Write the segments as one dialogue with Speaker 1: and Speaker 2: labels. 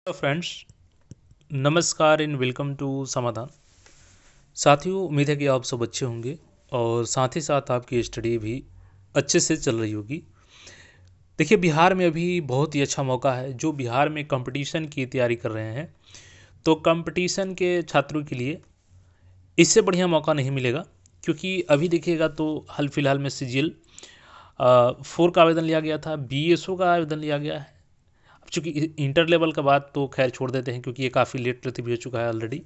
Speaker 1: Hello friends, नमस्कार and welcome to समाधान। साथियों, उम्मीद है कि आप सब अच्छे होंगे और साथ ही साथ आपकी स्टडी भी अच्छे से चल रही होगी। देखिए, बिहार में अभी बहुत ही अच्छा मौका है। जो बिहार में कंपटीशन की तैयारी कर रहे हैं, तो कंपटीशन के छात्रों के लिए इससे बढ़िया मौका नहीं मिलेगा, क्योंकि अभी देखिएगा तो हाल फिलहाल में सीजीएल 4 का आवेदन लिया गया था, बीएसओ का आवेदन लिया गया है। चूँकि इंटर लेवल का बात तो खैर छोड़ देते हैं, क्योंकि ये काफ़ी लेट भी हो चुका है ऑलरेडी।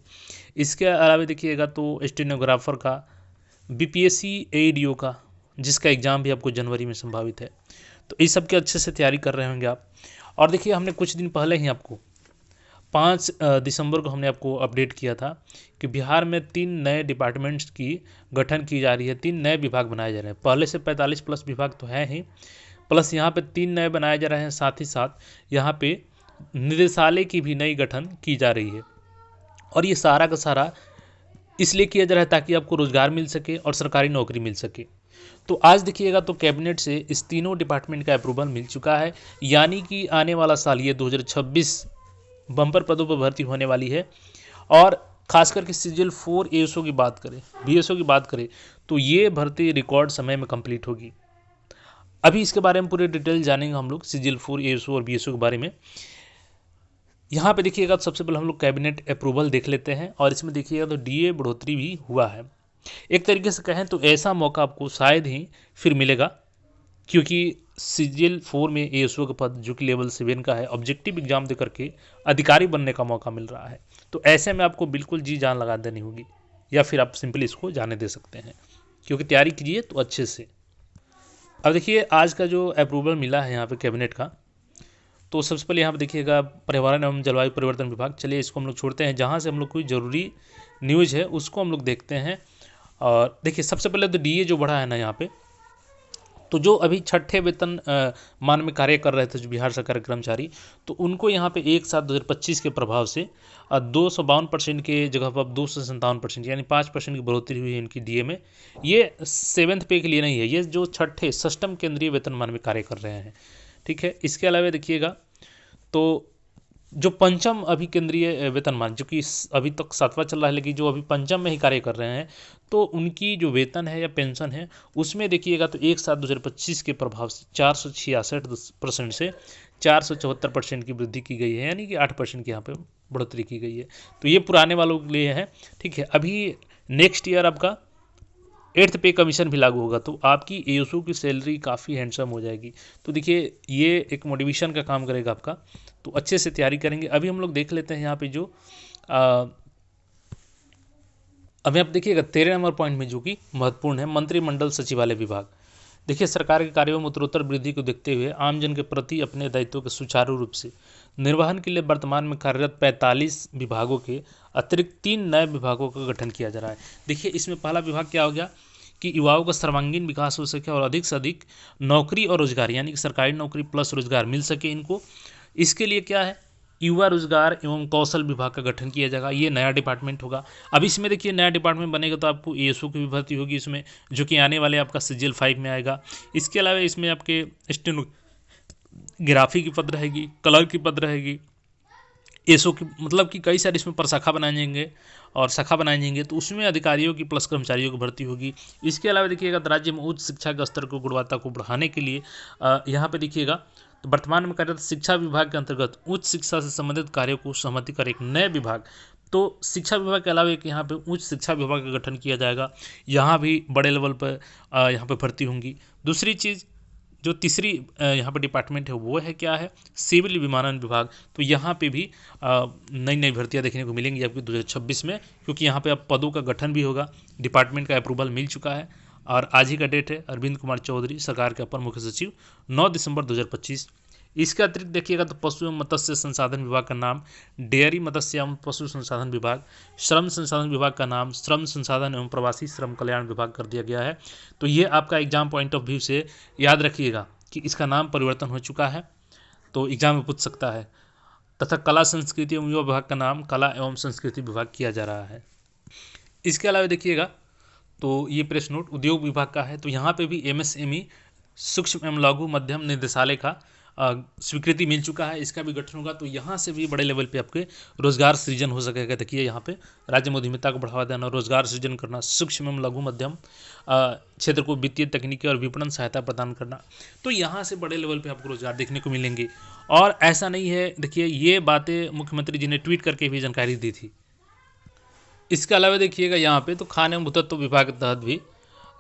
Speaker 1: इसके अलावा देखिएगा तो स्टेनोग्राफर का, बीपीएससी एईडीओ का, जिसका एग्ज़ाम भी आपको जनवरी में संभावित है। तो इस सब के अच्छे से तैयारी कर रहे होंगे आप। और देखिए, हमने कुछ दिन पहले ही आपको 5 दिसंबर को हमने आपको अपडेट किया था कि बिहार में 3 नए डिपार्टमेंट्स की गठन की जा रही है। 3 नए विभाग बनाए जा रहे हैं। पहले से 45 प्लस विभाग तो हैं ही, प्लस यहाँ पे 3 नए बनाए जा रहे हैं। साथ ही साथ यहाँ पे निदेशालय की भी नई गठन की जा रही है। और ये सारा का सारा इसलिए किया जा रहा है ताकि आपको रोजगार मिल सके और सरकारी नौकरी मिल सके। तो आज देखिएगा तो कैबिनेट से इस तीनों डिपार्टमेंट का अप्रूवल मिल चुका है, यानी कि आने वाला साल ये 2026 बम्पर पदों पर भर्ती होने वाली है। और खास करके सीजीएल 4 एएसओ की बात करें, बीएसओ की बात करें, तो ये भर्ती रिकॉर्ड समय में कंप्लीट होगी। अभी इसके बारे में पूरे डिटेल जानेंगे हम लोग, सीजीएल 4 एएसओ और बीएसओ के बारे में। यहाँ पे देखिएगा तो सबसे पहले हम लोग कैबिनेट अप्रूवल देख लेते हैं, और इसमें देखिएगा तो डीए बढ़ोतरी भी हुआ है। एक तरीके से कहें तो ऐसा मौका आपको शायद ही फिर मिलेगा, क्योंकि सीजीएल 4 में एएसओ का पद जो कि लेवल 7 का है, ऑब्जेक्टिव एग्जाम दे करके अधिकारी बनने का मौका मिल रहा है। तो ऐसे में आपको बिल्कुल जी जान लगा देनी होगी, या फिर आप सिंपली इसको जाने दे सकते हैं, क्योंकि तैयारी कीजिए तो अच्छे से। अब देखिए, आज का जो अप्रूवल मिला है यहाँ पे कैबिनेट का, तो सबसे पहले यहाँ पर देखिएगा पर्यावरण एवं जलवायु परिवर्तन विभाग। चलिए इसको हम लोग छोड़ते हैं, जहाँ से हम लोग कोई ज़रूरी न्यूज़ है उसको हम लोग देखते हैं। और देखिए, सबसे पहले तो डीए जो बढ़ा है ना यहाँ पे, तो जो अभी छठे वेतन मान में कार्य कर रहे थे जो बिहार सरकार के कर्मचारी, तो उनको यहाँ पे 1/7 2025 के प्रभाव से 252% के जगह पर अब 257%, यानी 5% की बढ़ोतरी हुई है इनकी डीए में। ये 7th पे के लिए नहीं है, ये जो छठे सष्टम केंद्रीय वेतन मान में कार्य कर रहे हैं। ठीक है, इसके अलावा देखिएगा तो जो पंचम अभी केंद्रीय वेतनमान, जो कि अभी तक 7वां चल रहा है, लेकिन जो अभी पंचम में ही कार्य कर रहे हैं, तो उनकी जो वेतन है या पेंशन है, उसमें देखिएगा तो 1/7/2025 के प्रभाव से 466% से 474% की वृद्धि की गई है, यानी कि 8% की यहाँ पे बढ़ोतरी की गई है। तो ये पुराने वालों के लिए है। ठीक है, अभी नेक्स्ट ईयर आपका 8th पे कमीशन भी लागू होगा, तो आपकी एएसओ की सैलरी काफ़ी हैंडसम हो जाएगी। तो देखिए, ये एक मोटिवेशन का काम करेगा आपका, तो अच्छे से तैयारी करेंगे। अभी हम लोग देख लेते हैं यहाँ पे जो अभी आप देखिएगा 13 नंबर पॉइंट में, जो कि महत्वपूर्ण है, मंत्रिमंडल सचिवालय विभाग। देखिए, सरकार के कार्यों में उत्तरोत्तर वृद्धि को देखते हुए आमजन के प्रति अपने दायित्वों के सुचारू रूप से निर्वहन के लिए वर्तमान में कार्यरत 45 विभागों के अतिरिक्त 3 नए विभागों का गठन किया जा रहा है। देखिए, इसमें पहला विभाग क्या हो गया कि युवाओं का सर्वांगीण विकास हो सके और अधिक से अधिक नौकरी और रोजगार, यानी कि सरकारी नौकरी प्लस रोजगार मिल सके इनको। इसके लिए क्या है, युवा रोजगार एवं कौशल विभाग का गठन किया जाएगा। ये नया डिपार्टमेंट होगा। अब इसमें देखिए, नया डिपार्टमेंट बनेगा तो आपको एएसओ की भी भर्ती होगी इसमें, जो कि आने वाले आपका सीजीएल 5 में आएगा। इसके अलावा इसमें आपके स्टेनोग्राफी की पद रहेगी, क्लर्क की पद रहेगी, एसओ की, मतलब कि कई सारे इसमें प्रशाखा बनाए जाएंगे और शाखा बनाए जाएंगे, तो उसमें अधिकारियों की प्लस कर्मचारियों की भर्ती होगी। इसके अलावा देखिएगा, राज्य में उच्च शिक्षा के स्तर को, गुणवत्ता को बढ़ाने के लिए यहाँ पे देखिएगा तो वर्तमान में कार्यरत शिक्षा विभाग के अंतर्गत उच्च शिक्षा से संबंधित कार्यों को सहमति कर एक नए विभाग, तो शिक्षा विभाग के अलावा एक यहाँ पे उच्च शिक्षा विभाग का गठन किया जाएगा। यहाँ भी बड़े लेवल पर यहाँ पे भर्ती होंगी। दूसरी चीज़, जो तीसरी यहाँ पर डिपार्टमेंट है, वो है क्या है, सिविल विमानन विभाग। तो यहाँ पे भी नई नई भर्तियाँ देखने को मिलेंगी आपकी 2026 में, क्योंकि यहाँ पे अब पदों का गठन भी होगा। डिपार्टमेंट का अप्रूवल मिल चुका है, और आज ही का डेट है। अरविंद कुमार चौधरी, सरकार के अपर मुख्य सचिव, 9 दिसंबर 2025। इसके अतिरिक्त देखिएगा तो पशु एवं मत्स्य संसाधन विभाग का नाम डेयरी मत्स्य एवं पशु संसाधन विभाग, श्रम संसाधन विभाग का नाम श्रम संसाधन एवं प्रवासी श्रम कल्याण विभाग कर दिया गया है। तो ये आपका एग्जाम पॉइंट ऑफ व्यू से याद रखिएगा कि इसका नाम परिवर्तन हो चुका है, तो एग्जाम में पूछ सकता है। तथा कला संस्कृति एवं युवा विभाग का नाम कला एवं संस्कृति विभाग किया जा रहा है। इसके अलावा देखिएगा तो ये प्रेस नोट उद्योग विभाग का है, तो यहाँ पे भी एमएसएमई सूक्ष्म एवं लघु मध्यम निदेशालय का स्वीकृति मिल चुका है, इसका भी गठन होगा। तो यहाँ से भी बड़े लेवल पे आपके रोजगार सृजन हो सकेगा। देखिए यहाँ पे राज्य में उद्यमिता को बढ़ावा देना, रोजगार सृजन करना, सूक्ष्म एवं लघु मध्यम क्षेत्र को वित्तीय, तकनीकी और विपणन सहायता प्रदान करना। तो यहाँ से बड़े लेवल पे आपको रोजगार देखने को मिलेंगे। और ऐसा नहीं है, देखिए ये बातें मुख्यमंत्री जी ने ट्वीट करके भी जानकारी दी थी। इसके अलावा देखिएगा यहाँ पे तो खान एवं भूतत्व विभाग के तहत भी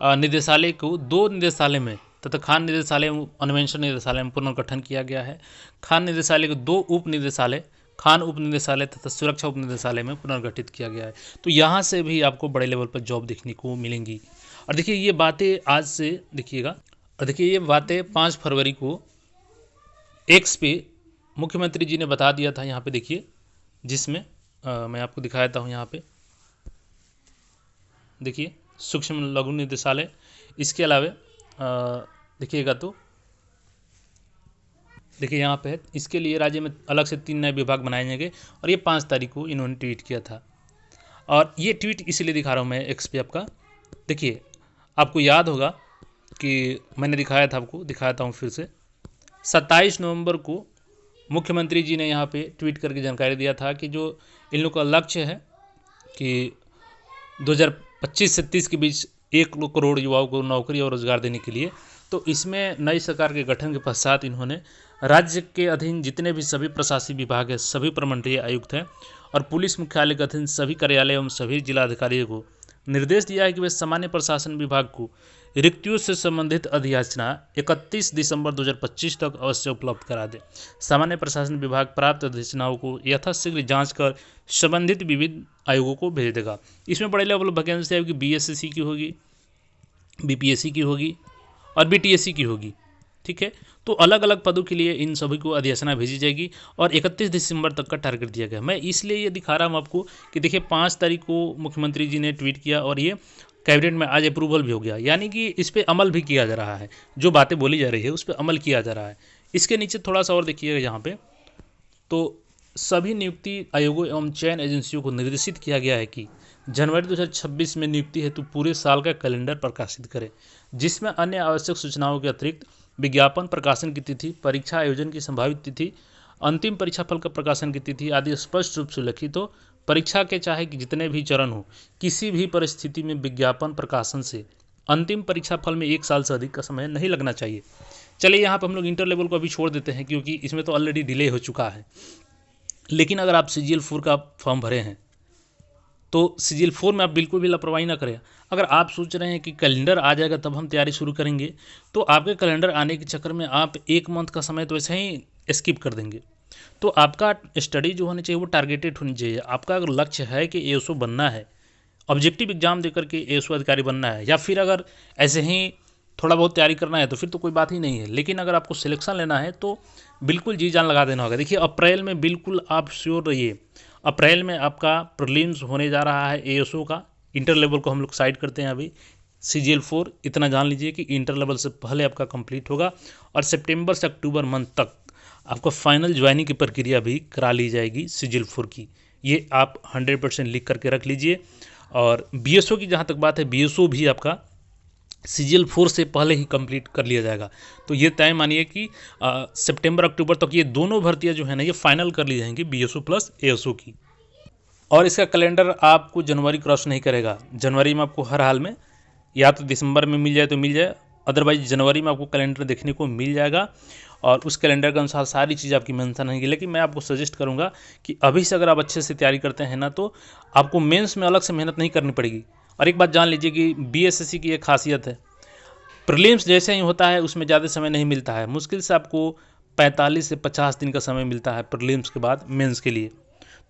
Speaker 1: निदेशालय को 2 निदेशालय में तथा खान निदेशालय एवं अन्वेषण निदेशालय में पुनर्गठन किया गया है। खान निदेशालय को 2 उप निदेशालय, खान उप निदेशालय तथा सुरक्षा उप निदेशालय में पुनर्गठित किया गया है। तो यहाँ से भी आपको बड़े लेवल पर जॉब देखने को मिलेंगी। और देखिए ये बातें आज से देखिएगा, और देखिए ये बातें 5 फरवरी को एक्स पे मुख्यमंत्री जी ने बता दिया था। यहाँ पे देखिए, जिसमें मैं आपको दिखा देता हूँ। यहाँ पे देखिए सूक्ष्म लघु निदेशालय, इसके अलावा देखिएगा तो देखिए यहाँ पे है, इसके लिए राज्य में अलग से 3 नए विभाग बनाए जाएंगे। और ये 5 तारीख को इन्होंने ट्वीट किया था। और ये ट्वीट इसलिए दिखा रहा हूँ मैं एक्स पे आपका। देखिए आपको याद होगा कि मैंने दिखाया था, आपको दिखाता हूँ फिर से। 27 नवंबर को मुख्यमंत्री जी ने यहाँ पे ट्वीट करके जानकारी दिया था कि जो इन लोगों का लक्ष्य है कि 2025 से 30 के बीच 1 करोड़ युवाओं को नौकरी और रोजगार देने के लिए, तो इसमें नई सरकार के गठन के पश्चात इन्होंने राज्य के अधीन जितने भी सभी प्रशासनिक विभाग है, सभी प्रमंडलीय आयुक्त हैं और पुलिस मुख्यालय के अधीन सभी कार्यालय एवं सभी जिलाधिकारियों को निर्देश दिया है कि वे सामान्य प्रशासन विभाग को रिक्तियों से संबंधित अधियाचना 31 दिसंबर 2025 तक अवश्य उपलब्ध करा दे। सामान्य प्रशासन विभाग प्राप्त अधिसूचनाओं को यथाशीघ्र जांच कर संबंधित विविध आयोगों को भेज देगा। इसमें बड़े लेवल वैकेंसी आएगी, बीएसएससी की होगी, बीपीएससी की होगी और बीटीएससी की होगी। ठीक है, तो अलग अलग पदों के लिए इन सभी को अधिसूचना भेजी जाएगी और 31 दिसंबर तक का टारगेट दिया गया। मैं इसलिए ये दिखा रहा हूँ आपको कि देखिए 5 तारीख को मुख्यमंत्री जी ने ट्वीट किया और ये कैबिनेट में आज अप्रूवल भी हो गया, यानी कि इस पर अमल भी किया जा रहा है। जो बातें बोली जा रही है उस पर अमल किया जा रहा है। इसके नीचे थोड़ा सा और देखिएगा यहाँ पे, तो सभी नियुक्ति आयोगों एवं चयन एजेंसियों को निर्देशित किया गया है कि जनवरी 2026 में नियुक्ति हेतु पूरे साल का कैलेंडर प्रकाशित करें, जिसमें अन्य आवश्यक सूचनाओं के अतिरिक्त विज्ञापन प्रकाशन की तिथि, परीक्षा आयोजन की संभावित तिथि, अंतिम परीक्षा फल का प्रकाशन की तिथि आदि स्पष्ट रूप से लिखित हो। परीक्षा के चाहे कि जितने भी चरण हो, किसी भी परिस्थिति में विज्ञापन प्रकाशन से अंतिम परीक्षा फल में 1 साल से अधिक का समय नहीं लगना चाहिए। चलिए यहाँ पर हम लोग इंटर लेवल को अभी छोड़ देते हैं क्योंकि इसमें तो ऑलरेडी डिले हो चुका है। लेकिन अगर आप CGL 4 का फॉर्म भरे हैं तो CGL 4 में आप बिल्कुल भी लापरवाही ना करें। अगर आप सोच रहे हैं कि कैलेंडर आ जाएगा तब हम तैयारी शुरू करेंगे, तो आपके कैलेंडर आने के चक्कर में आप 1 मंथ का समय तो ऐसे ही स्किप कर देंगे। तो आपका स्टडी जो होनी चाहिए वो टारगेटेड होनी चाहिए। आपका अगर लक्ष्य है कि ASO बनना है, ऑब्जेक्टिव एग्जाम देकर के ASO अधिकारी बनना है, या फिर अगर ऐसे ही थोड़ा बहुत तैयारी करना है तो फिर तो कोई बात ही नहीं है। लेकिन अगर आपको सिलेक्शन लेना है तो बिल्कुल जी जान लगा देना होगा। देखिए अप्रैल में बिल्कुल आप श्योर रहिए, अप्रैल में आपका प्रीलिम्स होने जा रहा है ASO का। इंटर लेवल को हम लोग साइड करते हैं अभी। CGL 4 इतना जान लीजिए कि इंटर लेवल से पहले आपका कंप्लीट होगा और सितंबर से अक्टूबर मंथ तक आपका फाइनल ज्वाइनिंग की प्रक्रिया भी करा ली जाएगी CGL 4 की। ये आप 100% लिख करके रख लीजिए। और BSO की जहाँ तक बात है, BSO भी आपका CGL 4 से पहले ही कंप्लीट कर लिया जाएगा। तो ये तय मानिए कि सितंबर अक्टूबर तक ये दोनों भर्तियां जो है ना ये फाइनल कर ली जाएंगी, BSO प्लस ASO की। और इसका कैलेंडर आपको जनवरी क्रॉस नहीं करेगा। जनवरी में आपको हर हाल में या तो दिसंबर में मिल जाए तो मिल जाए, अदरवाइज जनवरी में आपको कैलेंडर देखने को मिल जाएगा और उस कैलेंडर के अनुसार सारी चीज़ आपकी मेंशन रहेंगी। लेकिन मैं आपको सजेस्ट करूँगा कि अभी से अगर आप अच्छे से तैयारी करते हैं ना तो आपको मेंस में अलग से मेहनत नहीं करनी पड़ेगी। और एक बात जान लीजिए कि BSSC की एक खासियत है, प्रीलिम्स जैसे ही होता है उसमें ज़्यादा समय नहीं मिलता है। मुश्किल से आपको 45 से 50 दिन का समय मिलता है प्रीलिम्स के बाद मेंस के लिए।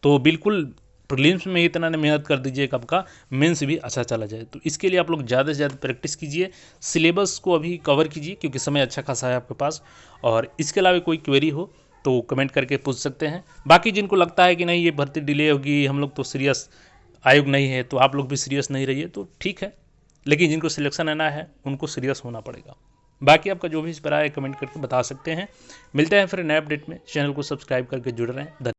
Speaker 1: तो बिल्कुल प्रीलिम्स में इतना मेहनत कर दीजिए कि आपका मेंस भी अच्छा चला जाए। तो इसके लिए आप लोग ज़्यादा से ज़्यादा प्रैक्टिस कीजिए, सिलेबस को अभी कवर कीजिए क्योंकि समय अच्छा खासा है आपके पास। और इसके अलावा कोई क्वेरी हो तो कमेंट करके पूछ सकते हैं। बाकी जिनको लगता है कि नहीं ये भर्ती डिले होगी, हम लोग तो सीरियस आयोग नहीं है, तो आप लोग भी सीरियस नहीं रहिए तो ठीक है। लेकिन जिनको सिलेक्शन लेना है उनको सीरियस होना पड़ेगा। बाकी आपका जो भी इस पर आए कमेंट करके बता सकते हैं। मिलते हैं फिर नए अपडेट में। चैनल को सब्सक्राइब करके जुड़ रहें।